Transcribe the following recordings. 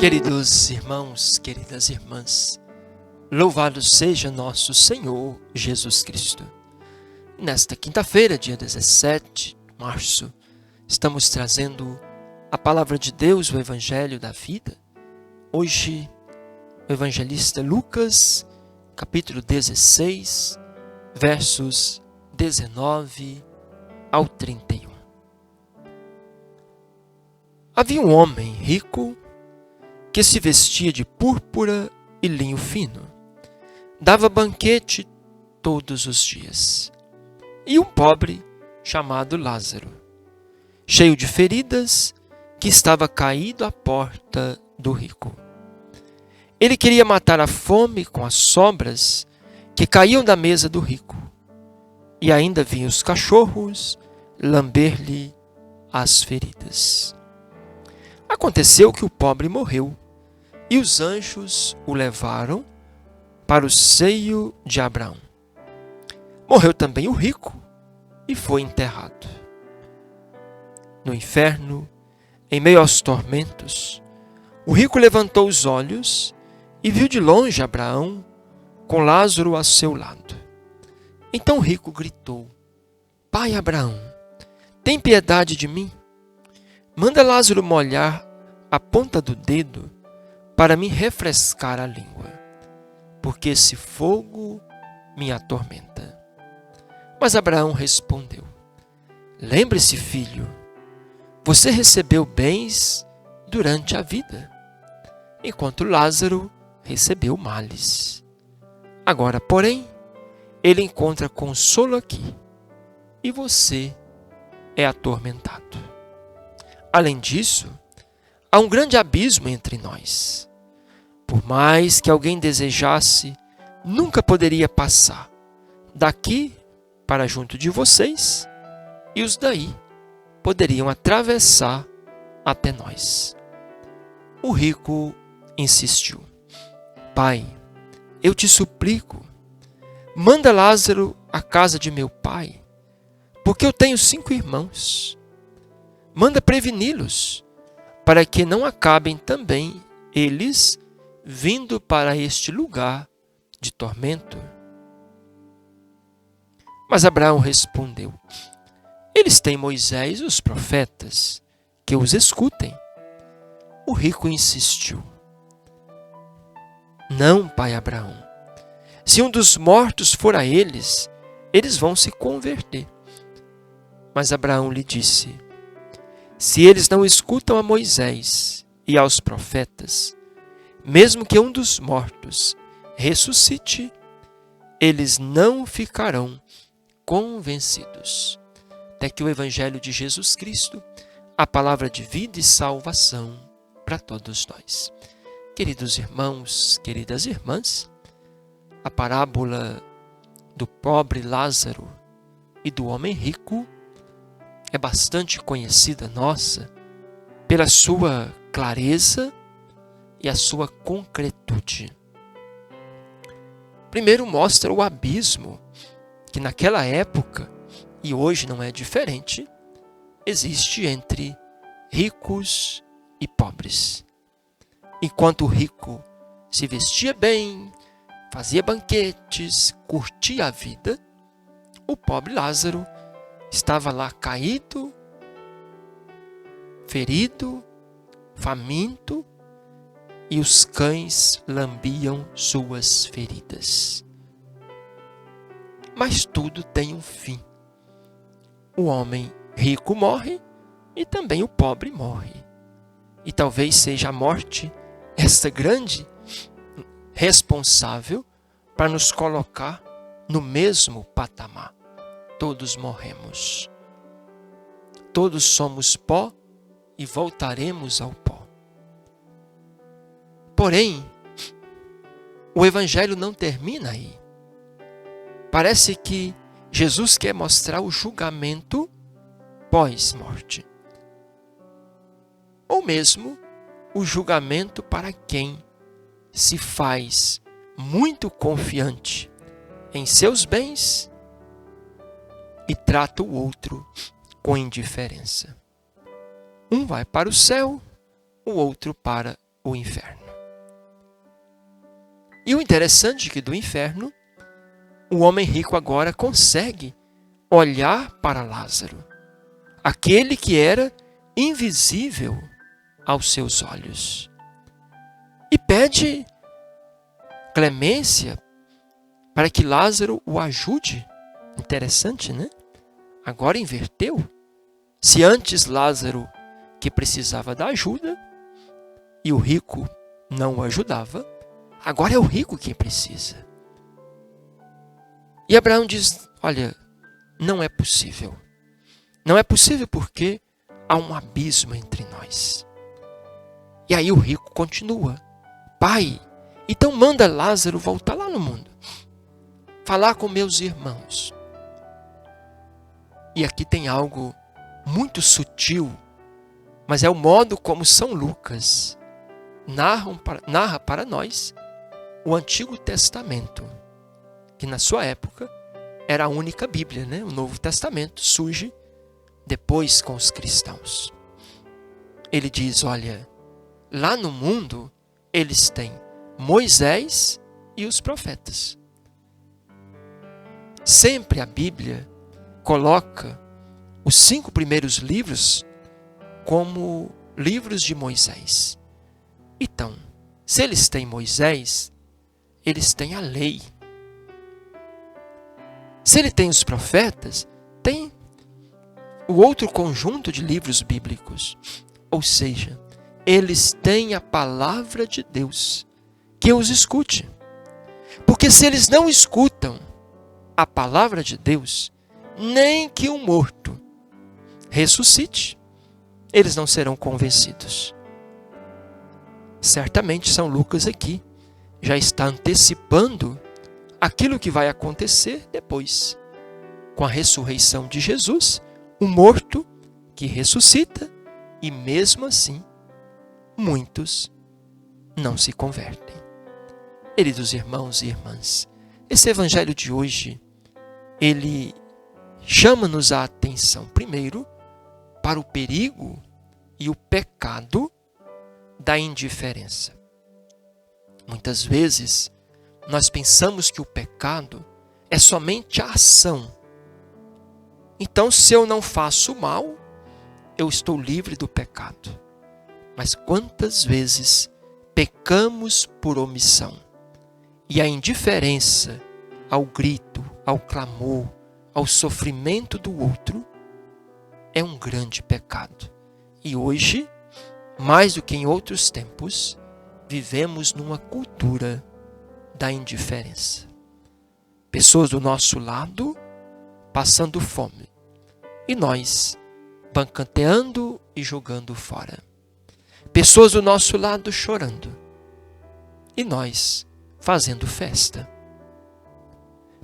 Queridos irmãos, queridas irmãs, louvado seja nosso Senhor Jesus Cristo. Nesta quinta-feira, dia 17 de março, estamos trazendo a palavra de Deus, o Evangelho da vida. Hoje, o evangelista Lucas, capítulo 16, versos 19 ao 31. Havia um homem rico que se vestia de púrpura e linho fino. Dava banquete todos os dias. E um pobre chamado Lázaro, cheio de feridas, que estava caído à porta do rico. Ele queria matar a fome com as sobras que caíam da mesa do rico. E ainda vinham os cachorros lamber-lhe as feridas. Aconteceu que o pobre morreu, e os anjos o levaram para o seio de Abraão. Morreu também o rico e foi enterrado. No inferno, em meio aos tormentos, o rico levantou os olhos e viu de longe Abraão com Lázaro a seu lado. Então o rico gritou: Pai Abraão, tem piedade de mim. Manda Lázaro molhar a ponta do dedo para me refrescar a língua, porque esse fogo me atormenta. Mas Abraão respondeu: Lembre-se, filho, você recebeu bens durante a vida, enquanto Lázaro recebeu males. Agora, porém, ele encontra consolo aqui, e você é atormentado. Além disso, há um grande abismo entre nós. Por mais que alguém desejasse, nunca poderia passar daqui para junto de vocês, e os daí poderiam atravessar até nós. O rico insistiu: Pai, eu te suplico, manda Lázaro à casa de meu pai, porque eu tenho 5 irmãos. Manda preveni-los, para que não acabem também eles vindo para este lugar de tormento. Mas Abraão respondeu: Eles têm Moisés e os profetas, que os escutem. O rico insistiu: Não, pai Abraão, se um dos mortos for a eles, eles vão se converter. Mas Abraão lhe disse: Se eles não escutam a Moisés e aos profetas, mesmo que um dos mortos ressuscite, eles não ficarão convencidos. Até que o Evangelho de Jesus Cristo, a palavra de vida e salvação para todos nós. Queridos irmãos, queridas irmãs, a parábola do pobre Lázaro e do homem rico é bastante conhecida nossa pela sua clareza e a sua concretude. Primeiro mostra o abismo que naquela época, e hoje não é diferente, existe entre ricos e pobres. Enquanto o rico se vestia bem, fazia banquetes, curtia a vida, o pobre Lázaro estava lá caído, ferido, faminto, e os cães lambiam suas feridas. Mas tudo tem um fim. O homem rico morre e também o pobre morre. E talvez seja a morte esta grande responsável para nos colocar no mesmo patamar. Todos morremos. Todos somos pó e voltaremos ao pó. Porém, o Evangelho não termina aí. Parece que Jesus quer mostrar o julgamento pós-morte. Ou mesmo o julgamento para quem se faz muito confiante em seus bens e trata o outro com indiferença. Um vai para o céu, o outro para o inferno. E o interessante é que do inferno, o homem rico agora consegue olhar para Lázaro, aquele que era invisível aos seus olhos, e pede clemência para que Lázaro o ajude. Interessante, né? Agora inverteu. Se antes Lázaro que precisava da ajuda e o rico não o ajudava, agora é o rico quem precisa. E Abraão diz, olha, não é possível. Não é possível porque há um abismo entre nós. E aí o rico continua. Pai, então manda Lázaro voltar lá no mundo. Falar com meus irmãos. E aqui tem algo muito sutil, mas é o modo como São Lucas narra para nós o Antigo Testamento, que na sua época era a única Bíblia, né? O Novo Testamento surge depois com os cristãos. Ele diz, olha, lá no mundo eles têm Moisés e os profetas. Sempre a Bíblia coloca os 5 primeiros livros como livros de Moisés. Então, se eles têm Moisés, eles têm a lei. Se ele tem os profetas, tem o outro conjunto de livros bíblicos. Ou seja, eles têm a palavra de Deus, que os escute. Porque se eles não escutam a palavra de Deus, nem que um morto ressuscite, eles não serão convencidos. Certamente São Lucas aqui já está antecipando aquilo que vai acontecer depois, com a ressurreição de Jesus, um morto que ressuscita, e mesmo assim, muitos não se convertem. Queridos irmãos e irmãs, esse evangelho de hoje, ele chama-nos a atenção, primeiro, para o perigo e o pecado da indiferença. Muitas vezes, nós pensamos que o pecado é somente a ação. Então, se eu não faço mal, eu estou livre do pecado. Mas quantas vezes pecamos por omissão? E a indiferença ao grito, ao clamor, ao sofrimento do outro é um grande pecado. E hoje, mais do que em outros tempos, vivemos numa cultura da indiferença. Pessoas do nosso lado passando fome e nós banqueteando e jogando fora. Pessoas do nosso lado chorando e nós fazendo festa.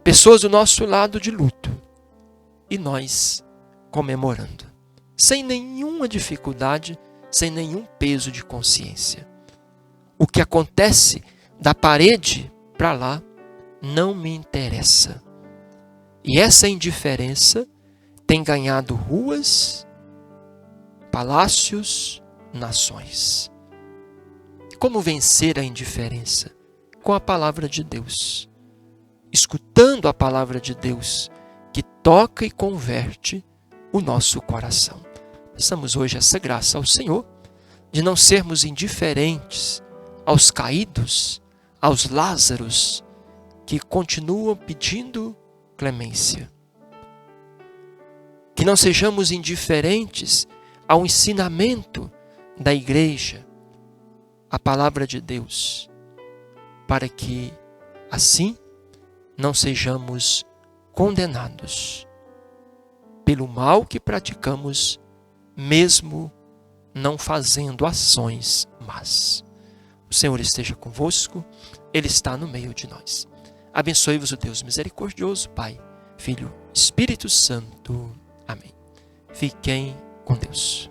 Pessoas do nosso lado de luto e nós comemorando, sem nenhuma dificuldade, sem nenhum peso de consciência. O que acontece da parede para lá não me interessa. E essa indiferença tem ganhado ruas, palácios, nações. Como vencer a indiferença? Com a palavra de Deus. Escutando a palavra de Deus, que toca e converte o nosso coração. Peçamos hoje essa graça ao Senhor, de não sermos indiferentes aos caídos, aos Lázaros, que continuam pedindo clemência. Que não sejamos indiferentes ao ensinamento da igreja, a palavra de Deus, para que, assim, não sejamos condenados pelo mal que praticamos, mesmo não fazendo ações más. O Senhor esteja convosco, Ele está no meio de nós. Abençoe-vos o Deus misericordioso, Pai, Filho, Espírito Santo. Amém. Fiquem com Deus.